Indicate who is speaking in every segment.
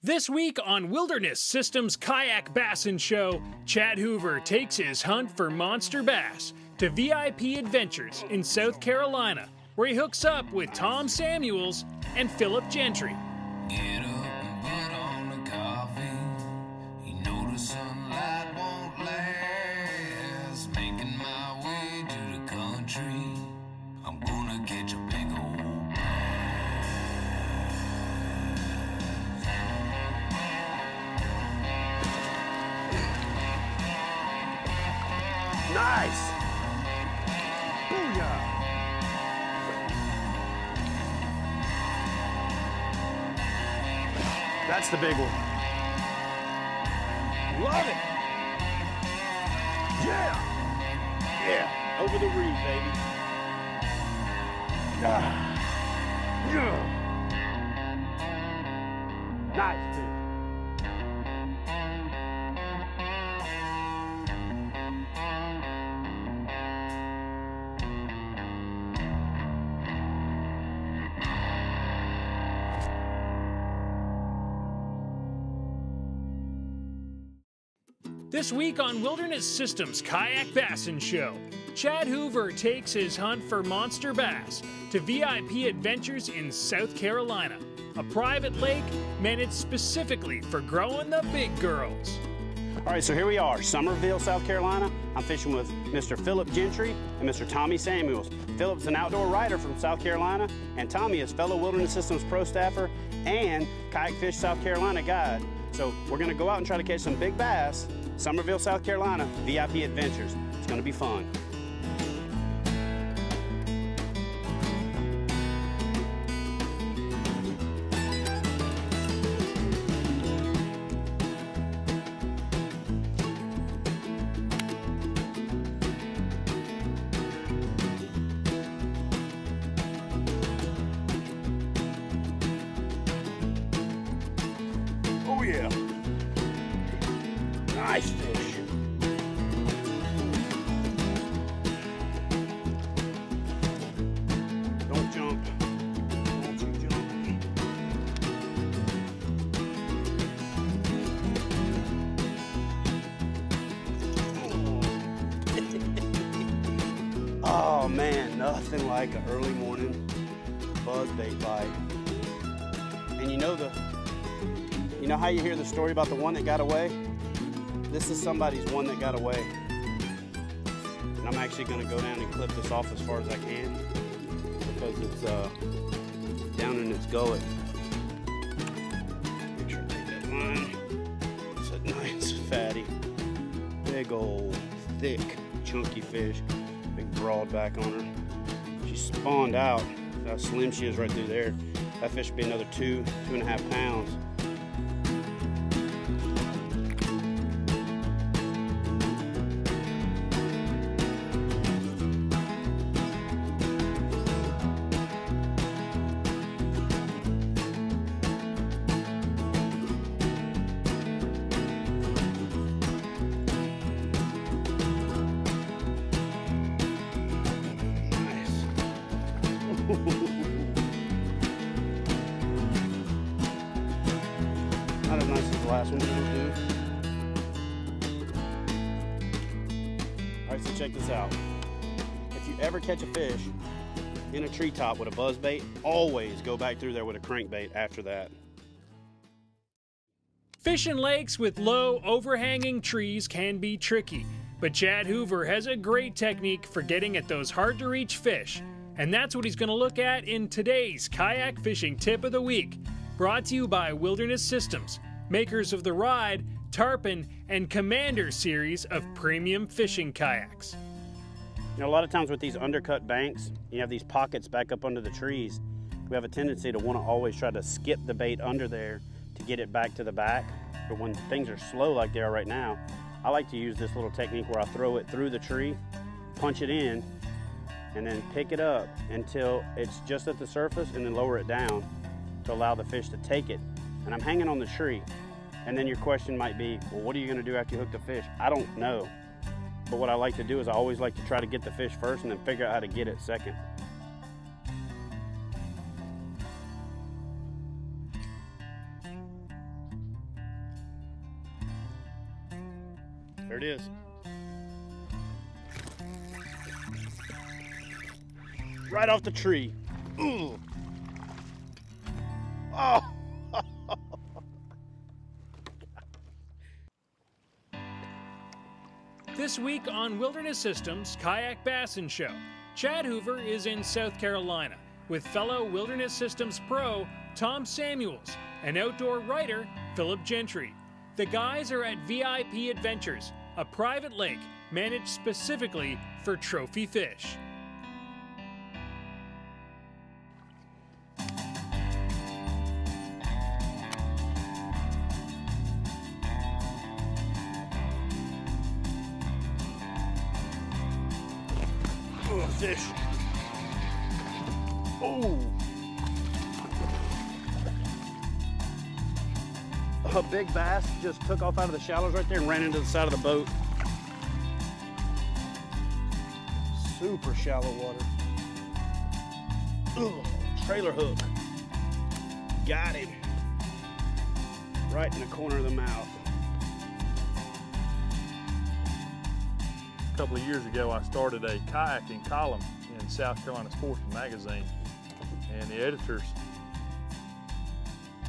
Speaker 1: This week on Wilderness Systems Kayak Bassin Show, Chad Hoover takes his hunt for monster bass to VIP Adventures in South Carolina, where he hooks up with Tom Samuels and Philip Gentry.
Speaker 2: Get up and put on the coffee. You know the sunlight won't last. Making my way to the country. I'm gonna catch a big old bass.
Speaker 3: Nice! Booyah! That's the big one. Love it! Yeah! Yeah, over the reed, baby. Yeah. Nice fish.
Speaker 1: This week on Wilderness Systems Kayak Bassin Show, Chad Hoover takes his hunt for monster bass to VIP Adventures in South Carolina, a private lake managed specifically for growing the big girls.
Speaker 3: All right, so here we are, Summerville, South Carolina. I'm fishing with Mr. Philip Gentry and Mr. Tommy Samuels. Philip's an outdoor writer from South Carolina, and Tommy is fellow Wilderness Systems pro staffer and Kayak Fish South Carolina guide. So we're gonna go out and try to catch some big bass. Summerville, South Carolina, VIP Adventures. It's gonna be fun. Oh yeah. Nice fish. Don't jump. Don't you jump. Oh man, nothing like an early morning buzzbait bite. And you know how you hear the story about the one that got away? This is somebody's one that got away. And I'm actually gonna go down and clip this off as far as I can because it's down in its gullet. Make sure I take that line. It's a nice fatty, big old, thick, chunky fish. Big broad back on her. She spawned out. That's how slim she is right through there. That fish would be another 2.5 pounds. Not as nice as the last one will do. All right, so check this out. If you ever catch a fish in a treetop with a buzzbait, always go back through there with a crankbait after that.
Speaker 1: Fishing lakes with low, overhanging trees can be tricky, but Chad Hoover has a great technique for getting at those hard-to-reach fish. And that's what he's going to look at in today's Kayak Fishing Tip of the Week, brought to you by Wilderness Systems, makers of the Ride, Tarpon, and Commander series of premium fishing kayaks.
Speaker 3: You know, a lot of times with these undercut banks, you have these pockets back up under the trees. We have a tendency to want to always try to skip the bait under there to get it back to the back. But when things are slow like they are right now, I like to use this little technique where I throw it through the tree, punch it in, and then pick it up until it's just at the surface and then lower it down to allow the fish to take it. And I'm hanging on the tree. And then your question might be, well, what are you gonna do after you hook the fish? I don't know. But what I like to do is I always like to try to get the fish first and then figure out how to get it second. There it is. Right off the tree. Ooh. Oh.
Speaker 1: This week on Wilderness Systems Kayak Bassin Show, Chad Hoover is in South Carolina with fellow Wilderness Systems pro Tom Samuels and outdoor writer Philip Gentry. The guys are at VIP Adventures, a private lake managed specifically for trophy fish.
Speaker 3: Oh, fish. Oh. A big bass just took off out of the shallows right there and ran into the side of the boat. Super shallow water. Oh, trailer hook. Got him. Right in the corner of the mouth.
Speaker 4: A couple of years ago, I started a kayaking column in South Carolina Sportsman magazine, and the editors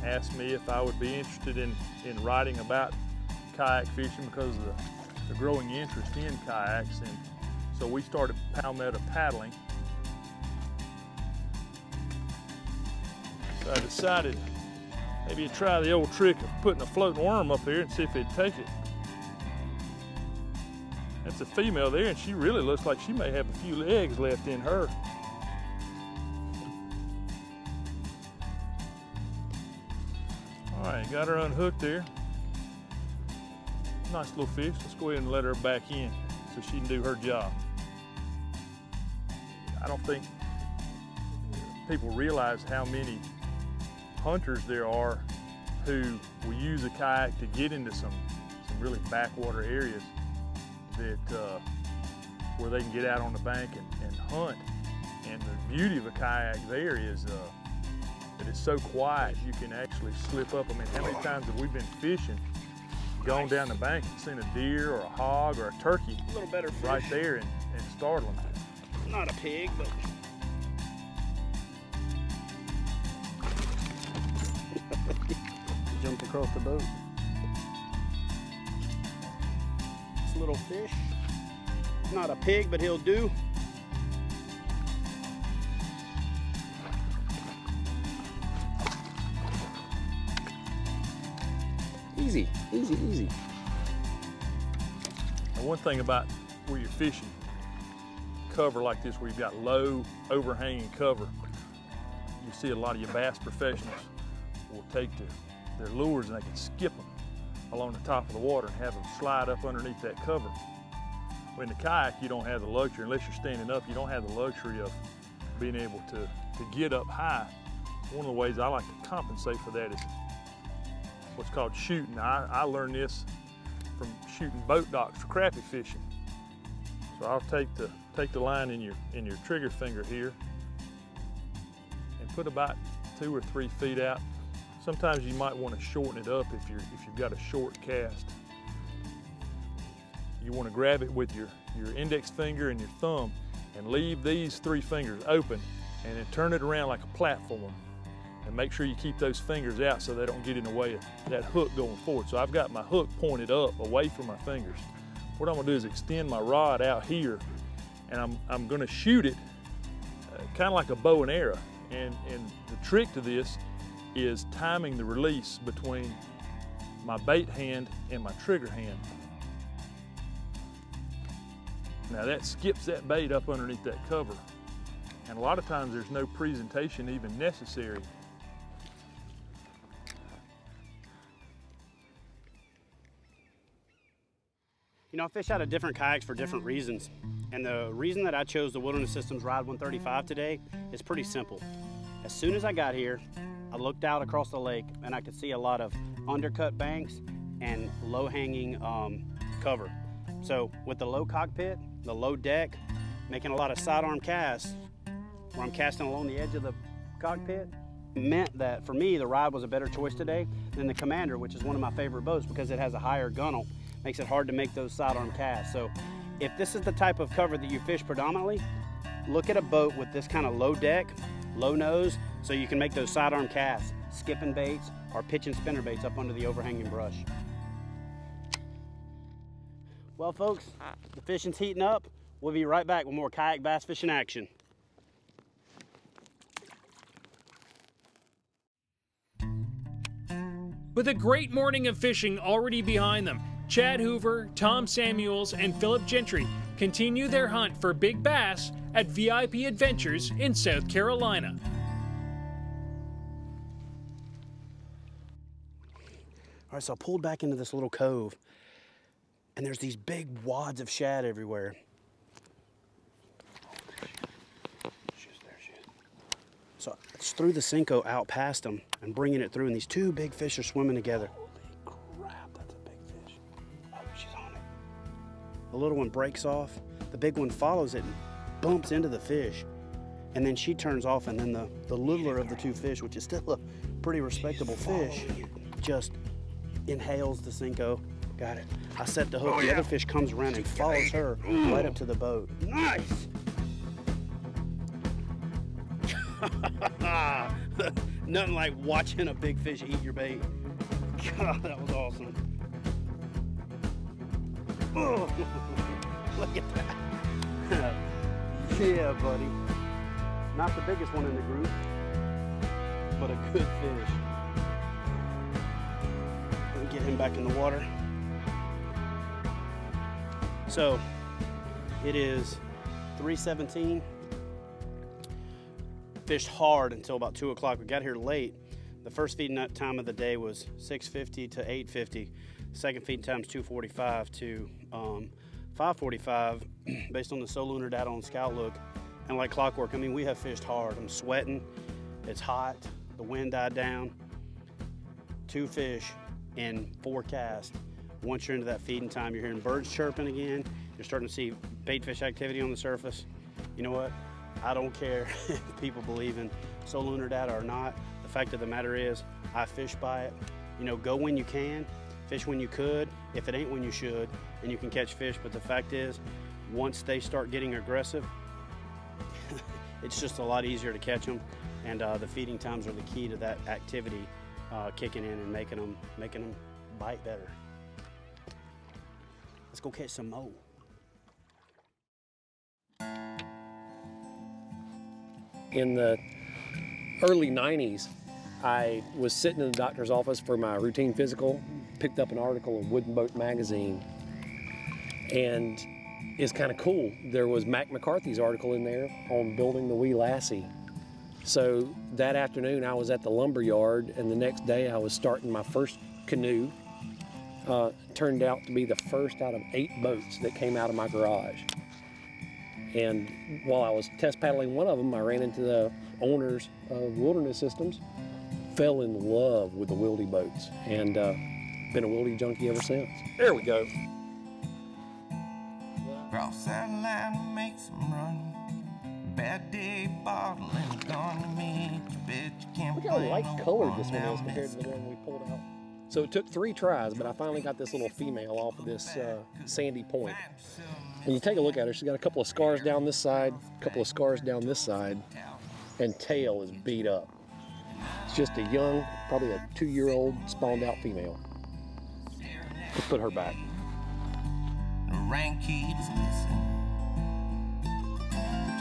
Speaker 4: asked me if I would be interested in writing about kayak fishing because of the growing interest in kayaks, and so we started Palmetto paddling. So I decided maybe I'd try the old trick of putting a floating worm up here and see if it'd take it. That's a female there, and she really looks like she may have a few legs left in her. All right, got her unhooked there. Nice little fish. Let's go ahead and let her back in so she can do her job. I don't think people realize how many hunters there are who will use a kayak to get into some really backwater areas that where they can get out on the bank and hunt. And the beauty of a kayak there is that it's so quiet you can actually slip up. I mean, how many times have we been fishing, gone down the bank and seen a deer or a hog or a turkey
Speaker 3: A little better fish.
Speaker 4: right there and startle them?
Speaker 3: Not a pig, but jumped across the boat. This little fish, not a pig, but he'll do. Easy, easy, easy.
Speaker 4: And one thing about where you're fishing cover like this, where you've got low overhanging cover, you see a lot of your bass professionals will take their lures and they can skip them along the top of the water and have them slide up underneath that cover. When the kayak, you don't have the luxury, unless you're standing up, you don't have the luxury of being able to get up high. One of the ways I like to compensate for that is what's called shooting. I learned this from shooting boat docks for crappie fishing. So I'll take the line in your trigger finger here and put about 2 or 3 feet out. Sometimes you might want to shorten it up if you've got a short cast. You want to grab it with your index finger and your thumb and leave these 3 fingers open and then turn it around like a platform. And make sure you keep those fingers out so they don't get in the way of that hook going forward. So I've got my hook pointed up away from my fingers. What I'm gonna do is extend my rod out here, and I'm gonna shoot it kind of like a bow and arrow. And the trick to this is timing the release between my bait hand and my trigger hand. Now that skips that bait up underneath that cover. And a lot of times there's no presentation even necessary.
Speaker 3: You know, I fish out of different kayaks for different reasons. And the reason that I chose the Wilderness Systems Ride 135 today is pretty simple. As soon as I got here, I looked out across the lake and I could see a lot of undercut banks and low-hanging cover. So with the low cockpit, the low deck, making a lot of sidearm casts where I'm casting along the edge of the cockpit, meant that for me, the Ride was a better choice today than the Commander, which is one of my favorite boats because it has a higher gunnel. makes it hard to make those sidearm casts. So if this is the type of cover that you fish predominantly, look at a boat with this kind of low deck, low nose, so you can make those sidearm casts, skipping baits or pitching spinner baits up under the overhanging brush. Well folks, the fishing's heating up. We'll be right back with more kayak bass fishing action.
Speaker 1: With a great morning of fishing already behind them, Chad Hoover, Tom Samuels, and Philip Gentry continue their hunt for big bass at VIP Adventures in South Carolina.
Speaker 3: All right, so I pulled back into this little cove, and there's these big wads of shad everywhere. So it's through the Cinco out past them and bringing it through, and these two big fish are swimming together. Holy crap, that's a big fish. Oh, she's on it. The little one breaks off. The big one follows it and bumps into the fish. And then she turns off, and then the littler of the two fish, which is still a pretty respectable fish, just inhales the Cinco. Got it. I set the hook. The other fish comes around and follows her right up to the boat. Nice! Nothing like watching a big fish eat your bait. God, that was awesome. Oh, look at that. Yeah, buddy. Not the biggest one in the group, but a good fish. Let me get him back in the water. So, it is 3:17. Fished hard until about 2 o'clock. We got here late. The first feeding time of the day was 6:50 to 8:50. Second feeding time is 2:45 to 5:45 based on the Solunar data on Scout Look. And like clockwork, I mean, we have fished hard. I'm sweating. It's hot. The wind died down. 2 fish in 4 casts. Once you're into that feeding time, you're hearing birds chirping again. You're starting to see bait fish activity on the surface. You know what? I don't care if people believe in Solunar data or not. The fact of the matter is, I fish by it. You know, go when you can, fish when you could, if it ain't when you should, and you can catch fish. But the fact is, once they start getting aggressive, it's just a lot easier to catch them. And the feeding times are the key to that activity kicking in and making them bite better. Let's go catch some more.
Speaker 5: In the early 90s, I was sitting in the doctor's office for my routine physical, picked up an article in Wooden Boat magazine, and it's kind of cool. There was Mac McCarthy's article in there on building the wee lassie. So that afternoon I was at the lumber yard, and the next day I was starting my first canoe. Turned out to be the first out of 8 boats that came out of my garage. And while I was test paddling one of them, I ran into the owners of Wilderness Systems, fell in love with the Wildy boats, and been a Wildy junkie ever since. There we go.
Speaker 2: Cross that line, make some run. Bad day bottle and gonna meet you, bet you can't.
Speaker 5: Look how light colored this one is compared to the one we pulled out. So it took 3 tries, but I finally got this little female off of this sandy point. And you take a look at her, she's got a couple of scars down this side, a couple of scars down this side, and tail is beat up. It's just a young, probably a 2-year-old spawned out female. Let's put her back.
Speaker 2: The rain keeps missing.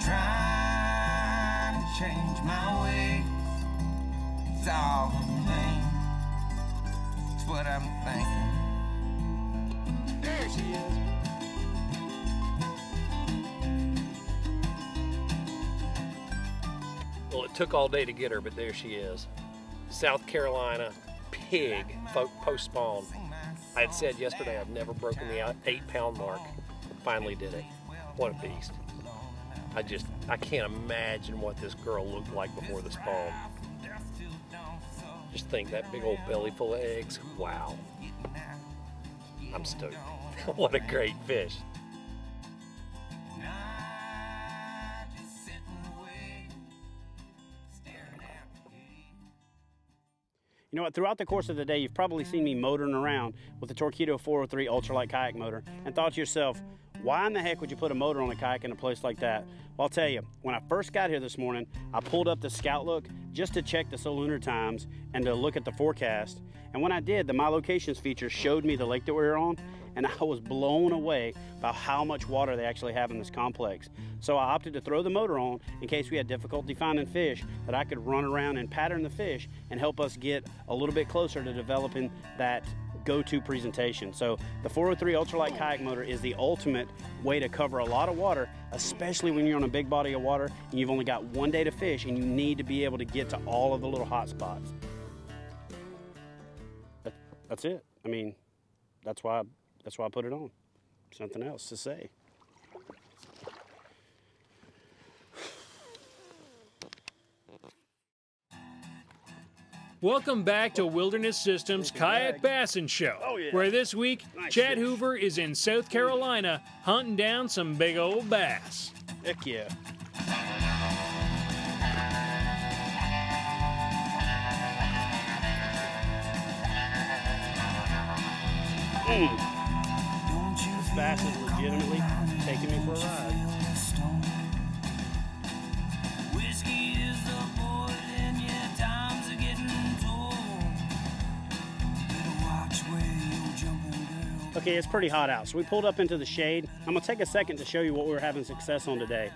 Speaker 2: Trying to change my ways. It's all in vain. It's what I'm thinking.
Speaker 5: There she is. Well, it took all day to get her, but there she is. South Carolina pig post-spawn. I had said yesterday I've never broken the 8-pound mark. Finally did it. What a beast. I can't imagine what this girl looked like before the spawn. Just think, that big old belly full of eggs. Wow. I'm stoked. What a great fish.
Speaker 3: You know what, throughout the course of the day, you've probably seen me motoring around with the Torqeedo 403 ultralight kayak motor and thought to yourself, why in the heck would you put a motor on a kayak in a place like that? Well, I'll tell you, when I first got here this morning, I pulled up the Scout Look just to check the solar lunar times and to look at the forecast. And when I did, the My Locations feature showed me the lake that we were on, and I was blown away by how much water they actually have in this complex. So I opted to throw the motor on in case we had difficulty finding fish, that I could run around and pattern the fish and help us get a little bit closer to developing that go-to presentation. So the 403 ultralight kayak motor is the ultimate way to cover a lot of water, especially when you're on a big body of water and you've only got one day to fish and you need to be able to get to all of the little hot spots. That's it. I mean, that's why I put it on. Something else to say.
Speaker 1: Welcome back to Wilderness Systems Kayak Bassin Show, where this week, Chad Hoover is in South Carolina hunting down some big old bass.
Speaker 3: Heck yeah. This bass is legitimately taking me for a ride.
Speaker 2: Whiskey is the poison, yeah, times are getting told. Better watch where you're jumping down.
Speaker 3: Okay, it's pretty hot out, so we pulled up into the shade. I'm gonna take a second to show you what we were having success on today.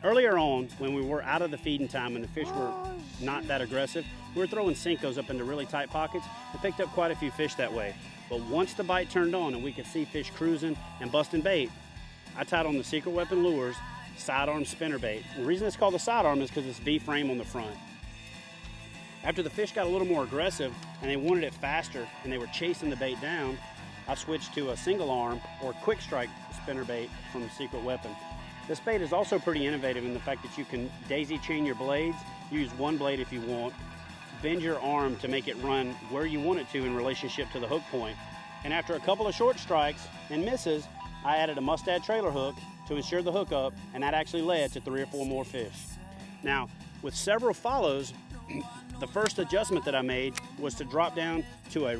Speaker 3: Earlier on, when we were out of the feeding time and the fish were not that aggressive, we were throwing Senkos up into really tight pockets and picked up quite a few fish that way. But once the bite turned on and we could see fish cruising and busting bait, I tied on the Secret Weapon Lures sidearm spinnerbait. And the reason it's called the sidearm is because it's V-frame on the front. After the fish got a little more aggressive and they wanted it faster and they were chasing the bait down, I switched to a single arm or quick strike spinnerbait from the Secret Weapon. This bait is also pretty innovative in the fact that you can daisy chain your blades, use one blade if you want, bend your arm to make it run where you want it to in relationship to the hook point. And after a couple of short strikes and misses, I added a mustad trailer hook to ensure the hookup, and that actually led to 3 or 4 more fish. Now, with several follows, the first adjustment that I made was to drop down to a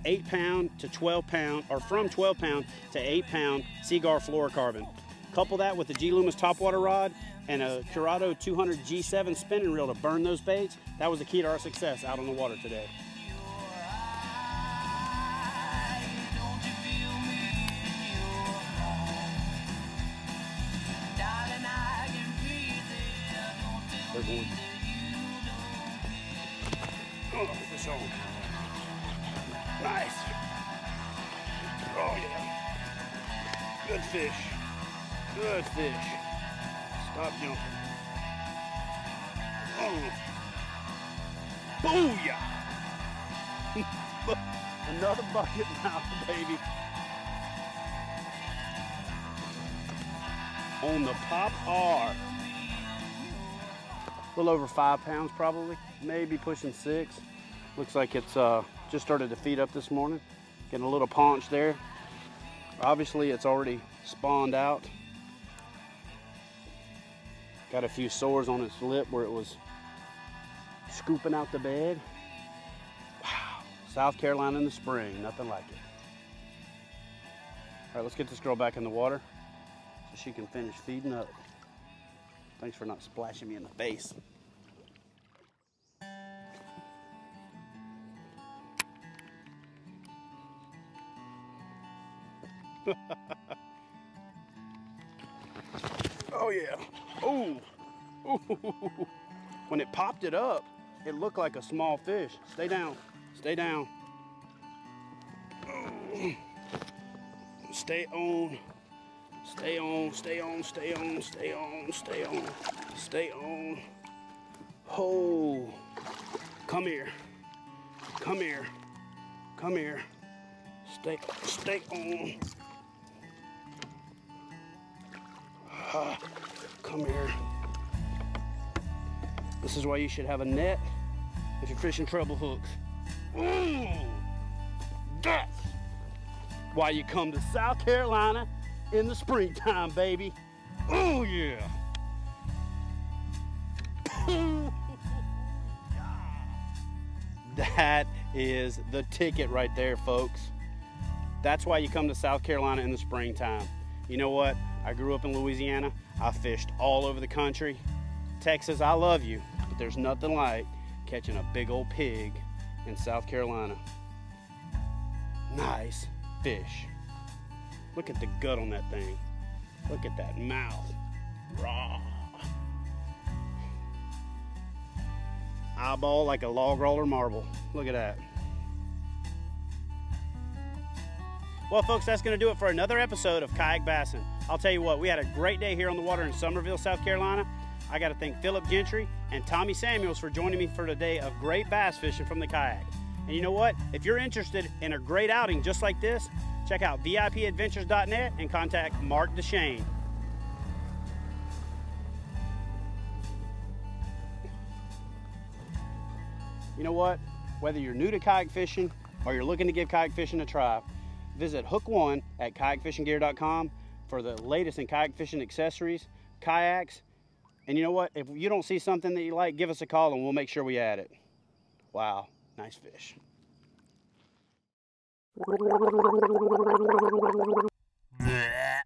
Speaker 3: 8-pound to 12-pound, or from 12-pound to 8-pound Seaguar fluorocarbon. Couple that with the G Loomis topwater rod and a Curado 200 G7 spinning reel to burn those baits. That was the key to our success out on the water today. There's one. Oh, fish on. Nice. Oh yeah. Good fish. Good fish. Stop jumping. Oh. Booyah! Another bucket mouth, baby. On the Pop R. A little over 5 pounds probably, maybe pushing 6. Looks like it's just started to feed up this morning. Getting a little paunch there. Obviously it's already spawned out. Got a few sores on its lip where it was scooping out the bed. Wow, South Carolina in the spring, nothing like it. All right, let's get this girl back in the water so she can finish feeding up. Thanks for not splashing me in the face. Oh yeah. Ooh. Ooh. When it popped it up, it looked like a small fish. Stay down. Stay down. Stay on. Stay on, stay on, stay on, stay on, stay on, stay on. Oh, come here, come here, come here. Stay on. Come here. This is why you should have a net if you're fishing treble hooks. Ooh, that's why you come to South Carolina in the springtime, baby. Oh yeah. That is the ticket right there, folks. That's why you come to South Carolina in the springtime. You know what? I grew up in Louisiana. I fished all over the country. Texas, I love you, but there's nothing like catching a big old pig in South Carolina. Nice fish. Look at the gut on that thing. Look at that mouth. Raw. Eyeball like a log roller marble. Look at that. Well, folks, that's going to do it for another episode of Kayak Bassin. I'll tell you what, we had a great day here on the water in Summerville, South Carolina. I got to thank Philip Gentry and Tommy Samuels for joining me for a day of great bass fishing from the kayak. And you know what? If you're interested in a great outing just like this, check out VIPadventures.net and contact Mark DeShane. You know what? Whether you're new to kayak fishing or you're looking to give kayak fishing a try, visit Hook One at kayakfishinggear.com for the latest in kayak fishing accessories, kayaks, and you know what? If you don't see something that you like, give us a call and we'll make sure we add it. Wow, nice fish.
Speaker 2: Bleh.